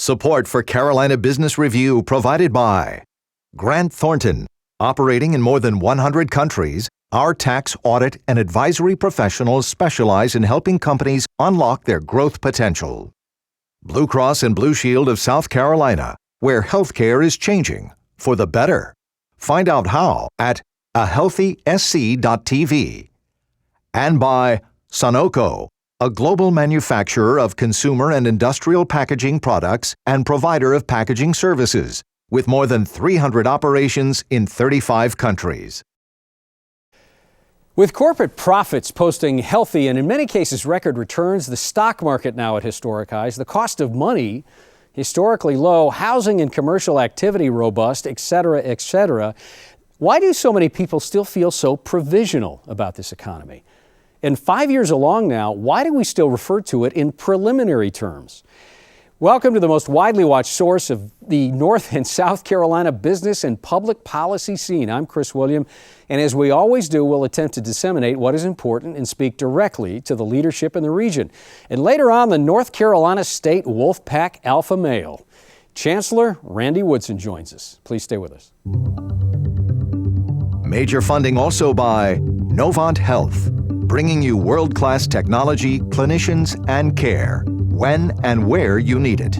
Support for Carolina Business Review provided by Grant Thornton. Operating in more than 100 countries, our tax, audit, and advisory professionals specialize in helping companies unlock their growth potential. Blue Cross and Blue Shield of South Carolina, where healthcare is changing for the better. Find out how at ahealthysc.tv. And by Sunoco, a global manufacturer of consumer and industrial packaging products and provider of packaging services, with more than 300 operations in 35 countries. With corporate profits posting healthy and in many cases record returns, the stock market now at historic highs, the cost of money historically low, housing and commercial activity robust, et cetera, why do so many people still feel so provisional about this economy? And 5 years along now, why do we still refer to it in preliminary terms? Welcome to the most widely watched source of the North and South Carolina business and public policy scene. I'm Chris William, and as we always do, we'll attempt to disseminate what is important and speak directly to the leadership in the region. And later on, the North Carolina State Wolfpack Alpha Male, Chancellor Randy Woodson joins us. Please stay with us. Major funding also by Novant Health, bringing you world-class technology, clinicians, and care when and where you need it.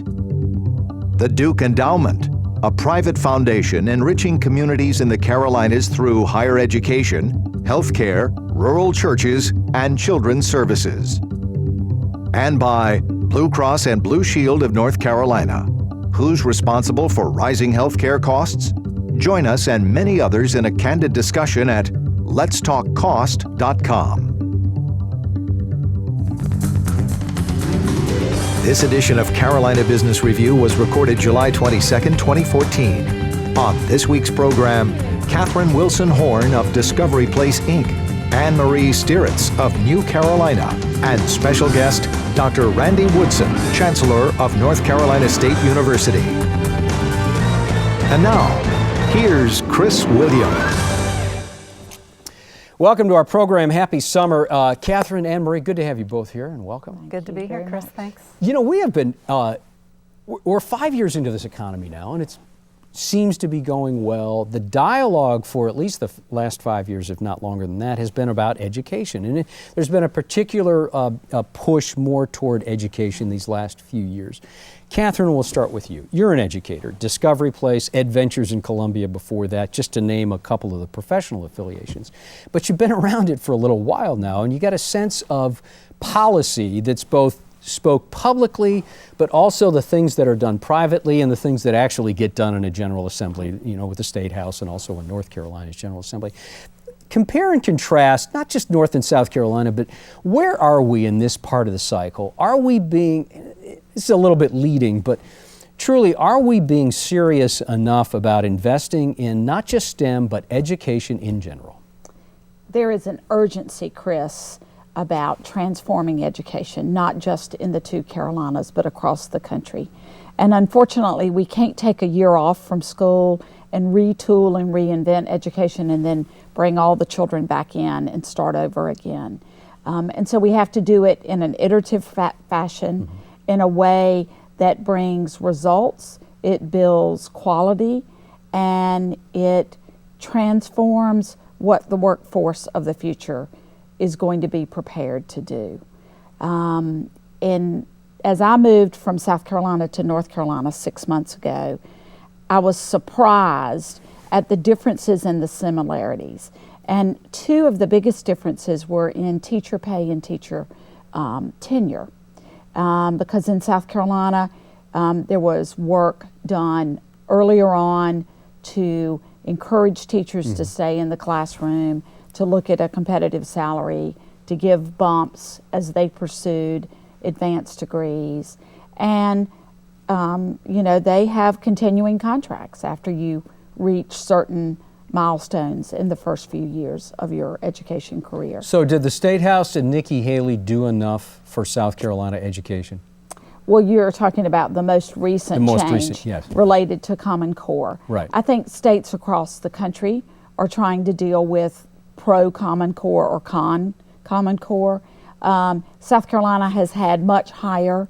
The Duke Endowment, a private foundation enriching communities in the Carolinas through higher education, healthcare, rural churches, and children's services. And by Blue Cross and Blue Shield of North Carolina. Who's responsible for rising healthcare costs? Join us and many others in a candid discussion at letstalkcost.com. This edition of Carolina Business Review was recorded July 22, 2014. On this week's program, Catherine Wilson Horne of Discovery Place, Inc., Anne-Marie Stieritz of New Carolina, and special guest, Dr. Randy Woodson, Chancellor of North Carolina State University. And now, here's Chris William. Welcome to our program. Happy summer. Catherine, Anne-Marie, good to have you both here, and welcome. Good to be here, Chris. Thanks. You know, we have been, we're 5 years into this economy now, and it seems to be going well. The dialogue for at least the last 5 years, if not longer than that, has been about education. And there's been a particular push more toward education these last few years. Catherine, we'll start with you. You're an educator, Discovery Place, Adventures in Columbia before that, just to name a couple of the professional affiliations. But you've been around it for a little while now, and you got a sense of policy that's both spoke publicly, but also the things that are done privately and the things that actually get done in a General Assembly, you know, with the State House and also in North Carolina's General Assembly. Compare and contrast, not just North and South Carolina, but where are we in this part of the cycle? Are we being, this is a little bit leading, but truly, are we being serious enough about investing in not just STEM, but education in general? There is an urgency, Chris, about transforming education, not just in the two Carolinas, but across the country. And unfortunately, we can't take a year off from school and retool and reinvent education and then bring all the children back in and start over again. And so we have to do it in an iterative fashion, in a way that brings results, it builds quality, and it transforms what the workforce of the future is going to be prepared to do. And as I moved from South Carolina to North Carolina 6 months ago, I was surprised at the differences and the similarities. And two of the biggest differences were in teacher pay and teacher tenure. Because in South Carolina, there was work done earlier on to encourage teachers to stay in the classroom, to look at a competitive salary, to give bumps as they pursued advanced degrees. And, you know, they have continuing contracts after you reach certain milestones in the first few years of your education career. So did the State House and Nikki Haley do enough for South Carolina education? Well, you're talking about the most recent change yes, related to Common Core. Right. I think states across the country are trying to deal with pro-Common Core or Common Core. South Carolina has had much higher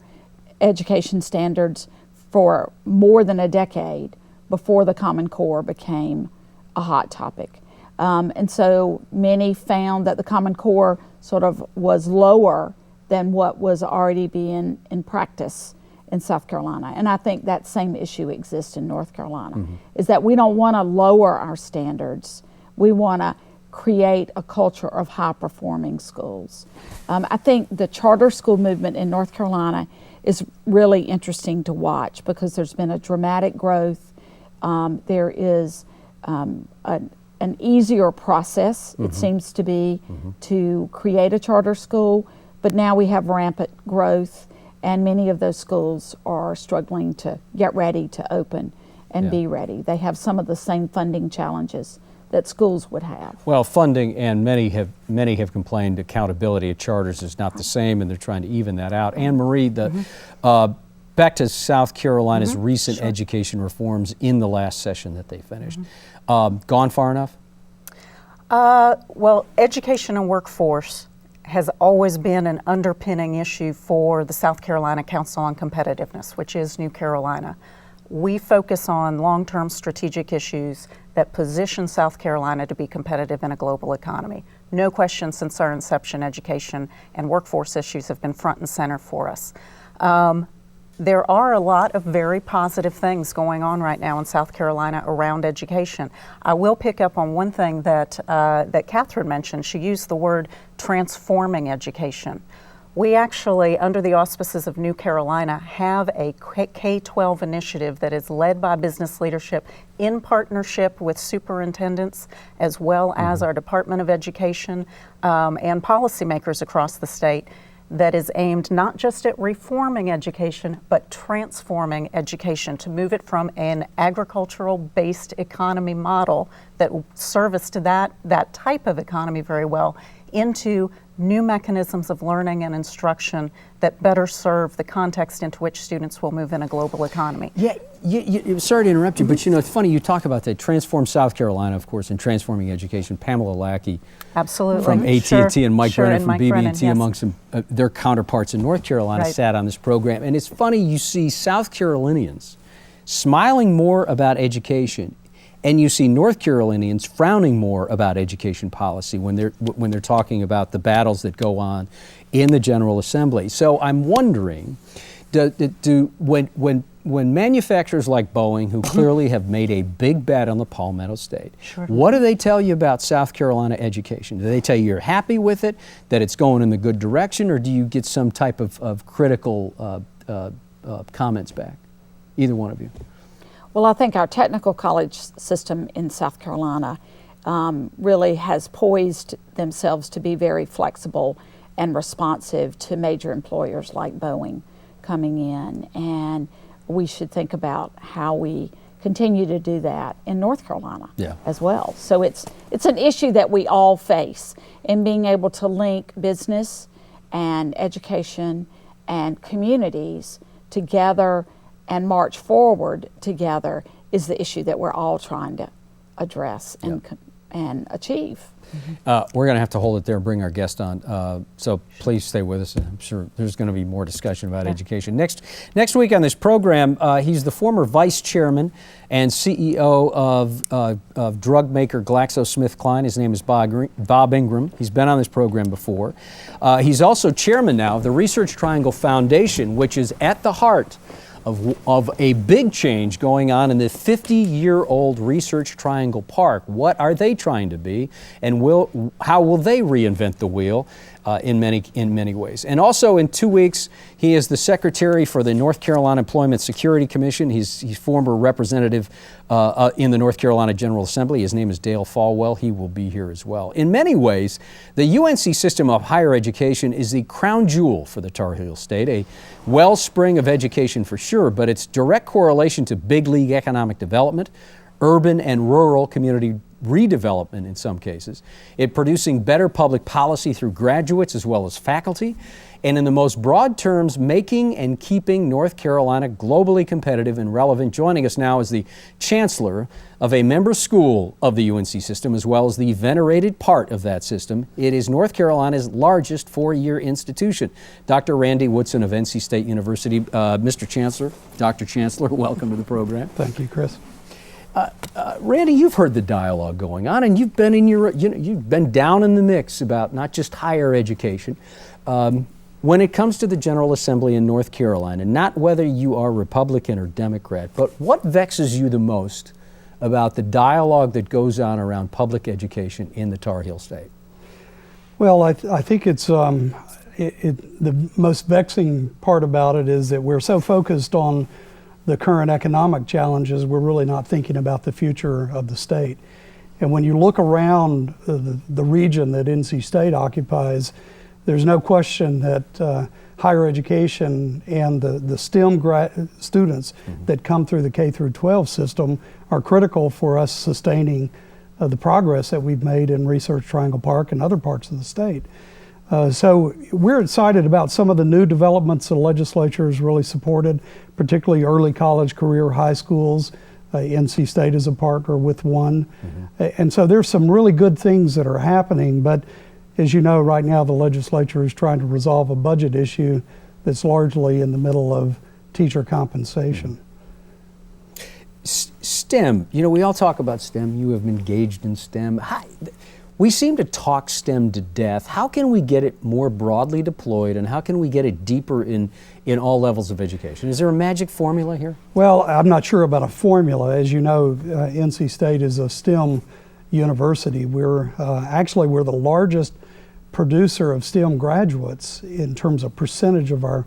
education standards for more than a decade before the Common Core became a hot topic. And so many found that the Common Core sort of was lower than what was already being in practice in South Carolina. And I think that same issue exists in North Carolina, is that we don't want to lower our standards. We want to create a culture of high-performing schools. I think the charter school movement in North Carolina is really interesting to watch because there's been a dramatic growth. There is an easier process, it seems to be, to create a charter school, but now we have rampant growth, and many of those schools are struggling to get ready to open and be ready. They have some of the same funding challenges that schools would have. Well, funding, and many have complained accountability at charters is not the same, and they're trying to even that out. Anne Marie, back to South Carolina's recent education reforms in the last session that they finished. Gone far enough? Well, education and workforce has always been an underpinning issue for the South Carolina Council on Competitiveness, which is New Carolina. We focus on long-term strategic issues that position South Carolina to be competitive in a global economy. No question, since our inception, education and workforce issues have been front and center for us. There are a lot of very positive things going on right now in South Carolina around education. I will pick up on one thing that Catherine mentioned. She used the word transforming education. We actually, under the auspices of New Carolina, have a K-12 initiative that is led by business leadership in partnership with superintendents, as well as our Department of Education and policymakers across the state, that is aimed not just at reforming education, but transforming education to move it from an agricultural-based economy model that serviced that type of economy very well into new mechanisms of learning and instruction that better serve the context into which students will move in a global economy. Yeah, sorry to interrupt you, but it's funny you talk about that. Transform South Carolina, of course, in transforming education. Pamela Lackey absolutely from AT&T and Mike Brennan from BB&T, yes, among some their counterparts in North Carolina, sat on this program. And it's funny, you see South Carolinians smiling more about education, and you see North Carolinians frowning more about education policy when they're talking about the battles that go on in the General Assembly. So I'm wondering, when manufacturers like Boeing, who clearly have made a big bet on the Palmetto State, what do they tell you about South Carolina education? Do they tell you you're happy with it, that it's going in the good direction, or do you get some type of critical comments back? Either one of you. Well, I think our technical college system in South Carolina really has poised themselves to be very flexible and responsive to major employers like Boeing coming in. And we should think about how we continue to do that in North Carolina as well. So it's an issue that we all face, in being able to link business and education and communities together and march forward together is the issue that we're all trying to address and achieve. We're going to have to hold it there and bring our guest on. So please stay with us. I'm sure there's going to be more discussion about education. Next week on this program, he's the former vice chairman and CEO of drug maker GlaxoSmithKline. His name is Bob Ingram. He's been on this program before. He's also chairman now of the Research Triangle Foundation, which is at the heart of a big change going on in the 50-year-old Research Triangle Park. What are they trying to be, and how will they reinvent the wheel in many ways? And also in 2 weeks, he is the secretary for the North Carolina Employment Security Commission. He's former representative in the North Carolina General Assembly. His name is Dale Falwell. He will be here as well. In many ways, the UNC system of higher education is the crown jewel for the Tar Heel State, a wellspring of education for sure, but its direct correlation to big league economic development, urban and rural community redevelopment in some cases, it producing better public policy through graduates as well as faculty, and in the most broad terms, making and keeping North Carolina globally competitive and relevant. Joining us now is the Chancellor of a member school of the UNC system, as well as the venerated part of that system. It is North Carolina's largest four-year institution. Dr. Randy Woodson of NC State University. Mr. Chancellor, Dr. Chancellor, welcome to the program. Thank you, Chris. Randy, you've heard the dialogue going on, and you've been you've been down in the mix about not just higher education. When it comes to the General Assembly in North Carolina, not whether you are Republican or Democrat, but what vexes you the most about the dialogue that goes on around public education in the Tar Heel State? Well, I think it's the most vexing part about it is that we're so focused on the current economic challenges, we're really not thinking about the future of the state. And when you look around the region that NC State occupies, there's no question that higher education and the STEM students that come through the K through 12 system are critical for us sustaining the progress that we've made in Research Triangle Park and other parts of the state. So we're excited about some of the new developments the legislature has really supported, particularly early college, career high schools. NC State is a partner with one. And so there's some really good things that are happening, but as you know, right now the legislature is trying to resolve a budget issue that's largely in the middle of teacher compensation. STEM, we all talk about STEM. You have engaged in STEM. We seem to talk STEM to death. How can we get it more broadly deployed, and how can we get it deeper in all levels of education? Is there a magic formula here? Well, I'm not sure about a formula. As you know, NC State is a STEM university. We're the largest producer of STEM graduates in terms of percentage of our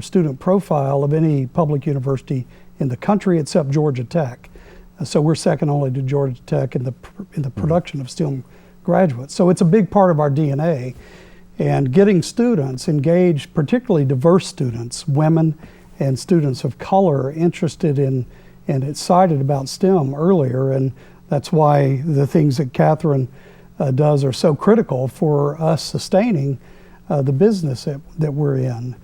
student profile of any public university in the country except Georgia Tech. So we're second only to Georgia Tech in the production of STEM graduates. So it's a big part of our DNA. And getting students engaged, particularly diverse students, women and students of color, interested in and excited about STEM earlier. And that's why the things that Catherine does are so critical for us sustaining the business that we're in.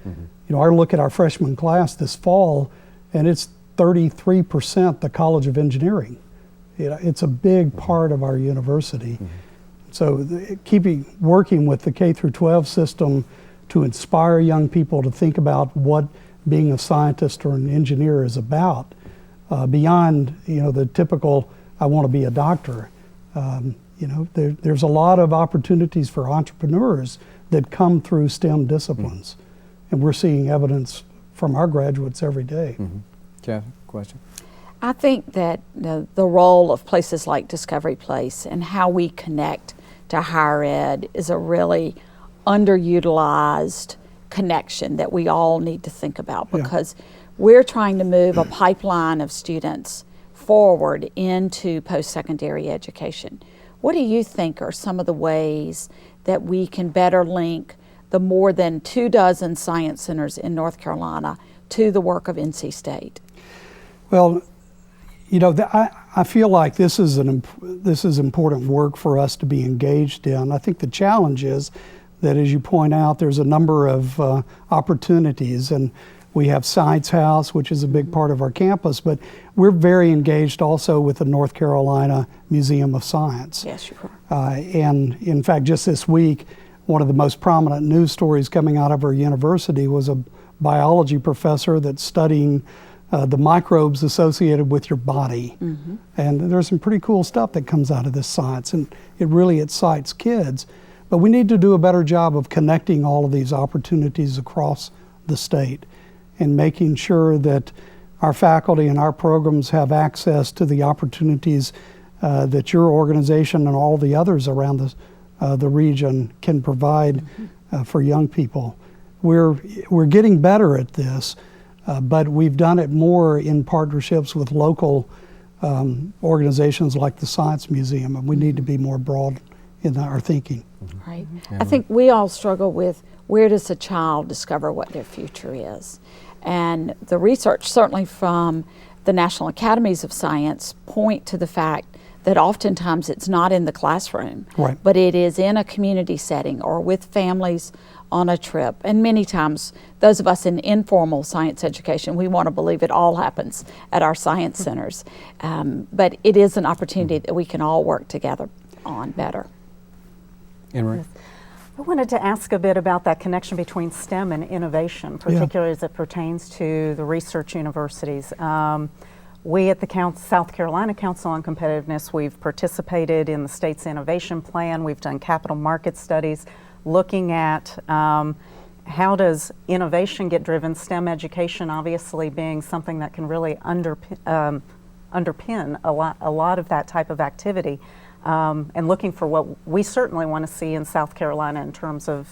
I look at our freshman class this fall, and it's 33% the College of Engineering. It's a big part of our university. So working with the K through 12 system to inspire young people to think about what being a scientist or an engineer is about, beyond the typical I want to be a doctor. There's a lot of opportunities for entrepreneurs that come through STEM disciplines, and we're seeing evidence from our graduates every day. Jeff, question? I think that the role of places like Discovery Place and how we connect to higher ed is a really underutilized connection that we all need to think about, because we're trying to move a pipeline of students forward into post-secondary education. What do you think are some of the ways that we can better link the more than 24 science centers in North Carolina to the work of NC State? Well, I feel like this is important work for us to be engaged in. I think the challenge is that, as you point out, there's a number of opportunities, and we have Science House, which is a big part of our campus, but we're very engaged also with the North Carolina Museum of Science. Yes, you are. And in fact, just this week, one of the most prominent news stories coming out of our university was a biology professor that's studying the microbes associated with your body. And there's some pretty cool stuff that comes out of this science, and it really excites kids. But we need to do a better job of connecting all of these opportunities across the state and making sure that our faculty and our programs have access to the opportunities that your organization and all the others around the region can provide for young people. We're getting better at this, but we've done it more in partnerships with local organizations like the Science Museum, and we need to be more broad in our thinking. Right. I think we all struggle with, where does a child discover what their future is? And the research, certainly from the National Academies of Science point to the fact that oftentimes it's not in the classroom, Right. but it is in a community setting or with families on a trip. And many times, those of us in informal science education, we want to believe it all happens at our science centers. But it is an opportunity that we can all work together on better. Anne Marie? I wanted to ask a bit about that connection between STEM and innovation, particularly as it pertains to the research universities. We at the South Carolina Council on Competitiveness, we've participated in the state's innovation plan. We've done capital market studies looking at how does innovation get driven, STEM education obviously being something that can really underpin a lot of that type of activity, and looking for what we certainly want to see in South Carolina in terms of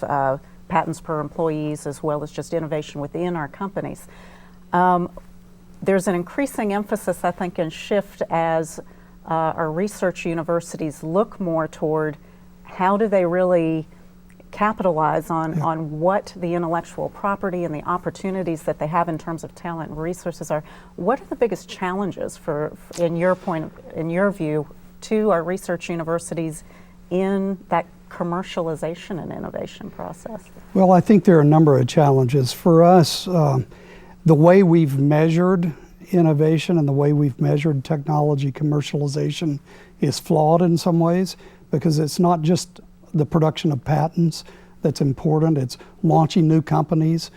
patents per employees as well as just innovation within our companies. There's an increasing emphasis, I think, and shift as our research universities look more toward how do they really capitalize on what the intellectual property and the opportunities that they have in terms of talent and resources are. What are the biggest challenges in your view, to our research universities in that commercialization and innovation process? Well, I think there are a number of challenges. For us, the way we've measured innovation and the way we've measured technology commercialization is flawed in some ways, because it's not just the production of patents that's important. It's launching new companies,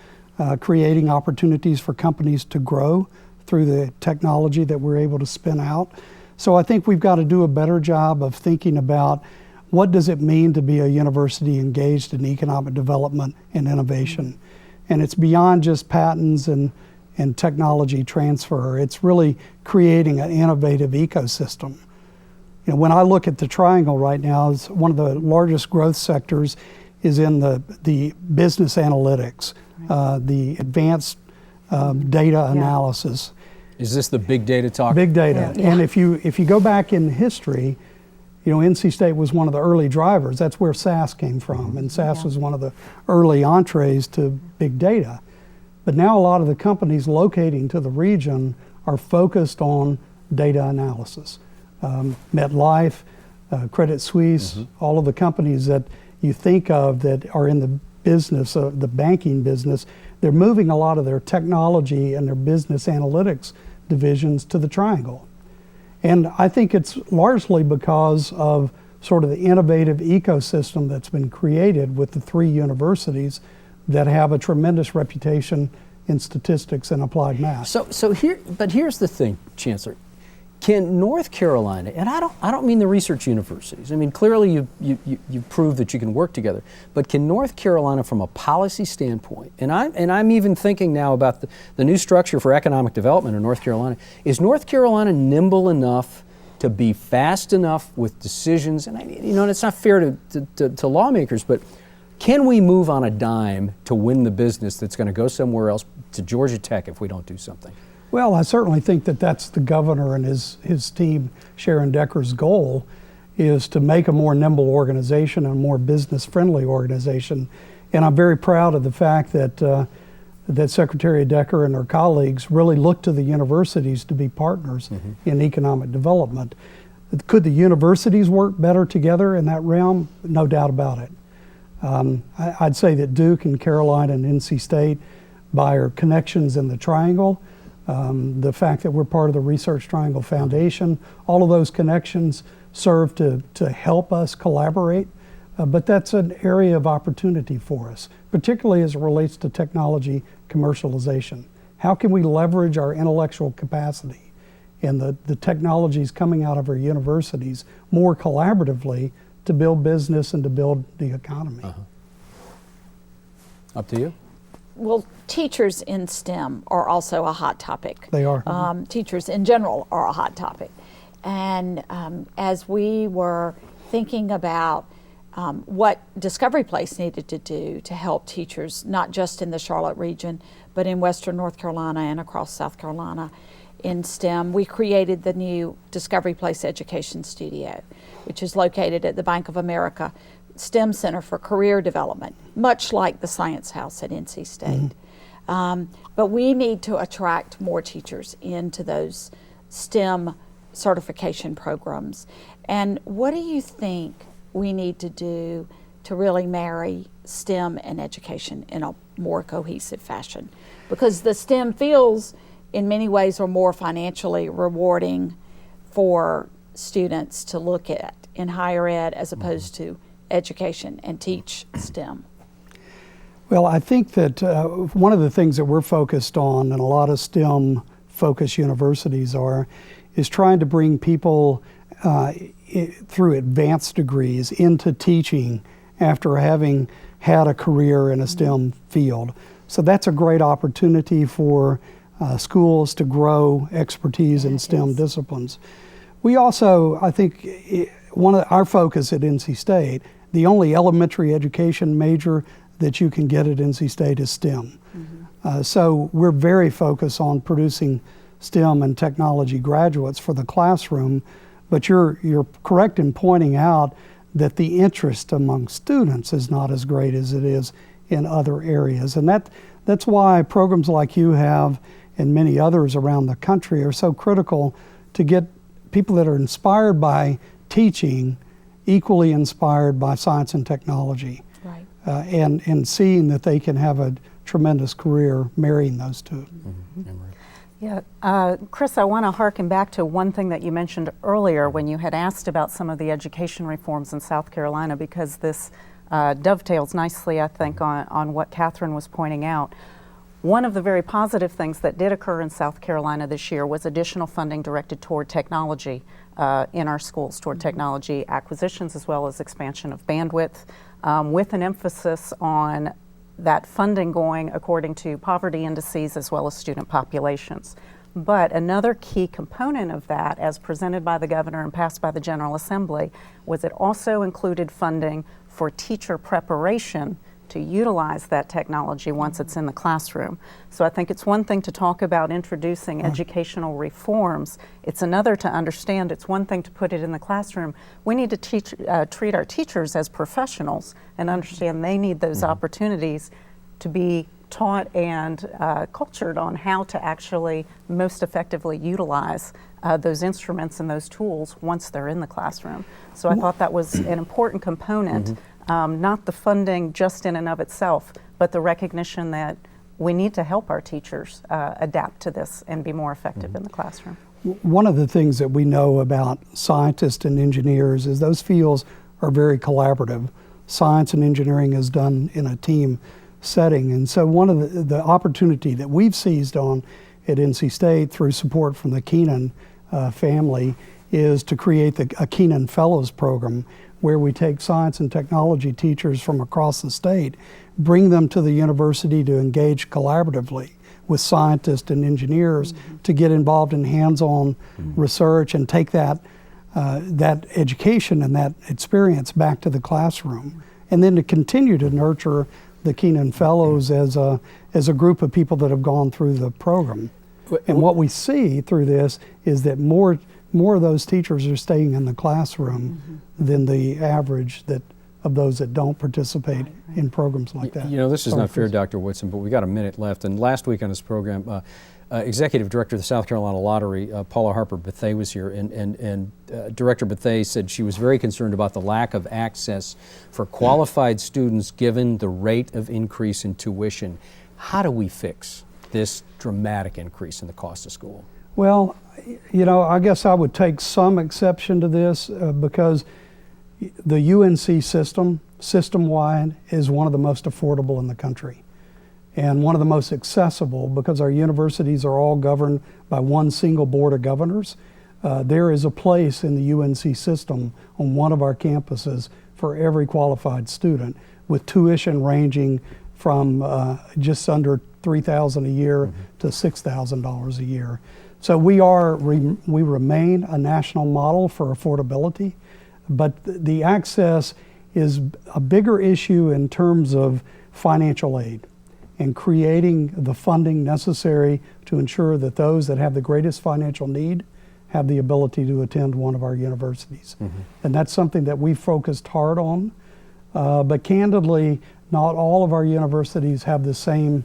creating opportunities for companies to grow through the technology that we're able to spin out. So I think we've got to do a better job of thinking about what does it mean to be a university engaged in economic development and innovation. And it's beyond just patents and technology transfer. It's really creating an innovative ecosystem. You know, when I look at the Triangle right now, it's one of the largest growth sectors is in the business analytics, the advanced data analysis. Is this the big data talk? Big data. Yeah. And if you go back in history, you know, NC State was one of the early drivers. That's where SAS came from, and SAS was one of the early entrees to big data. But now a lot of the companies locating to the region are focused on data analysis. MetLife, Credit Suisse, all of the companies that you think of that are in the business, the banking business, they're moving a lot of their technology and their business analytics divisions to the Triangle. And I think it's largely because of sort of the innovative ecosystem that's been created with the three universities that have a tremendous reputation in statistics and applied math. But here's the thing, Chancellor. Can North Carolina, and I don't mean the research universities, I mean clearly you proved that you can work together, but can North Carolina from a policy standpoint, and I'm even thinking now about the new structure for economic development in North Carolina, is North Carolina nimble enough to be fast enough with decisions? And it's not fair to lawmakers, but can we move on a dime to win the business that's going to go somewhere else, to Georgia Tech, if we don't do something? Well, I certainly think that that's the governor and his team, Sharon Decker's goal, is to make a more nimble organization and a more business-friendly organization. And I'm very proud of the fact that that Secretary Decker and her colleagues really look to the universities to be partners in economic development. Could the universities work better together in that realm? No doubt about it. I'd say that Duke and Carolina and NC State, by our connections in the Triangle, the fact that we're part of the Research Triangle Foundation, all of those connections serve to help us collaborate, but that's an area of opportunity for us, particularly as it relates to technology commercialization. How can we leverage our intellectual capacity and the technologies coming out of our universities more collaboratively to build business and to build the economy? Up to you. Well, teachers in STEM are also a hot topic. They are. Teachers in general are a hot topic. And as we were thinking about what Discovery Place needed to do to help teachers, not just in the Charlotte region, but in Western North Carolina and across South Carolina in STEM, we created the new Discovery Place Education Studio, which is located at the Bank of America STEM Center for Career Development, much like the Science House at NC State. But we need to attract more teachers into those STEM certification programs. And what do you think we need to do to really marry STEM and education in a more cohesive fashion? Because the STEM fields in many ways are more financially rewarding for students to look at in higher ed as opposed to education and teach STEM. Well, I think that one of the things that we're focused on, and a lot of STEM-focused universities is trying to bring people through advanced degrees into teaching after having had a career in a STEM field. So that's a great opportunity for schools to grow expertise in STEM disciplines. We also, I think, one of our focus at NC State, the only elementary education major that you can get at NC State is STEM. So we're very focused on producing STEM and technology graduates for the classroom, but you're correct in pointing out that the interest among students is not as great as it is in other areas. And that's why programs like you have and many others around the country are so critical to get people that are inspired by teaching equally inspired by science and technology. Right. And seeing that they can have a tremendous career marrying those two. Yeah, Chris, I want to harken back to one thing that you mentioned earlier when you had asked about some of the education reforms in South Carolina, because this dovetails nicely, I think, on what Catherine was pointing out. One of the very positive things that did occur in South Carolina this year was additional funding directed toward technology in our schools, toward technology acquisitions as well as expansion of bandwidth, with an emphasis on that funding going according to poverty indices as well as student populations. But another key component of that, as presented by the governor and passed by the General Assembly, was it also included funding for teacher preparation to utilize that technology once it's in the classroom. So I think it's one thing to talk about introducing educational reforms. It's another to understand it's one thing to put it in the classroom. We need to treat our teachers as professionals and understand they need those opportunities to be taught and cultured on how to actually most effectively utilize those instruments and those tools once they're in the classroom. So I thought that was an important component. Not the funding just in and of itself, but the recognition that we need to help our teachers adapt to this and be more effective in the classroom. One of the things that we know about scientists and engineers is those fields are very collaborative. Science and engineering is done in a team setting, and so one of the opportunity that we've seized on at NC State through support from the Keenan family is to create a Keenan Fellows program, where we take science and technology teachers from across the state, bring them to the university to engage collaboratively with scientists and engineers to get involved in hands-on research and take that education and that experience back to the classroom. And then to continue to nurture the Keenan Fellows as a group of people that have gone through the program. And what we see through this is that more of those teachers are staying in the classroom than the average of those that don't participate in programs like that. You know, this is not fair, Dr. Woodson, but we got a minute left. And last week on this program, Executive Director of the South Carolina Lottery, Paula Harper Bethea, was here, and Director Bethea said she was very concerned about the lack of access for qualified students given the rate of increase in tuition. How do we fix this dramatic increase in the cost of school? Well, you know, I guess I would take some exception to this because the UNC system-wide, is one of the most affordable in the country and one of the most accessible because our universities are all governed by one single board of governors. There is a place in the UNC system on one of our campuses for every qualified student, with tuition ranging from just under $3,000 a year to $6,000 a year. So we remain a national model for affordability, but the access is a bigger issue in terms of financial aid and creating the funding necessary to ensure that those that have the greatest financial need have the ability to attend one of our universities. And that's something that we've focused hard on, but candidly, not all of our universities have the same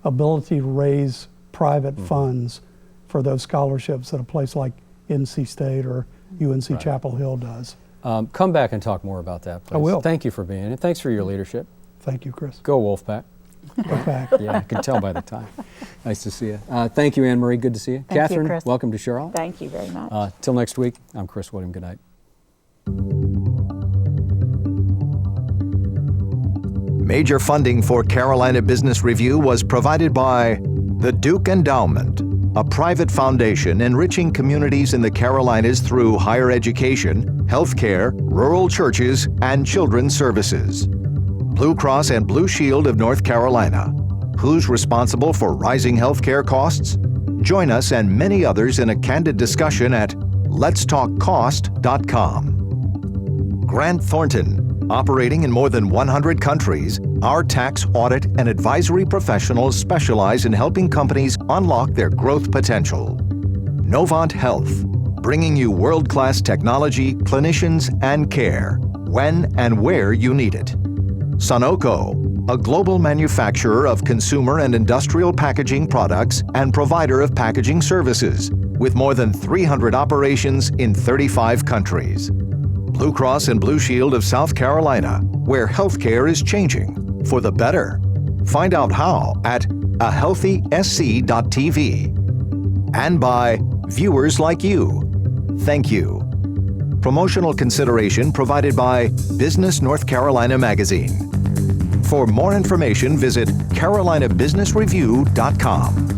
ability to raise private funds for those scholarships that a place like NC State or UNC Chapel Hill does. Come back and talk more about that, please. I will. Thank you for being here. Thanks for your leadership. Thank you, Chris. Go Wolfpack. Go back. Yeah, I can tell by the time. Nice to see you. Thank you, Anne Marie. Good to see you. Thank you, Catherine, Chris. welcome to Charlotte. Thank you very much. Till next week, I'm Chris William. Good night. Major funding for Carolina Business Review was provided by the Duke Endowment, a private foundation enriching communities in the Carolinas through higher education, healthcare, rural churches, and children's services. Blue Cross and Blue Shield of North Carolina. Who's responsible for rising healthcare costs? Join us and many others in a candid discussion at letstalkcost.com. Grant Thornton. Operating in more than 100 countries, our tax, audit, and advisory professionals specialize in helping companies unlock their growth potential. Novant Health, bringing you world-class technology, clinicians, and care when and where you need it. Sunoco, a global manufacturer of consumer and industrial packaging products and provider of packaging services, with more than 300 operations in 35 countries. Blue Cross and Blue Shield of South Carolina, where healthcare is changing for the better. Find out how at ahealthysc.tv. And by viewers like you. Thank you. Promotional consideration provided by Business North Carolina Magazine. For more information, visit carolinabusinessreview.com.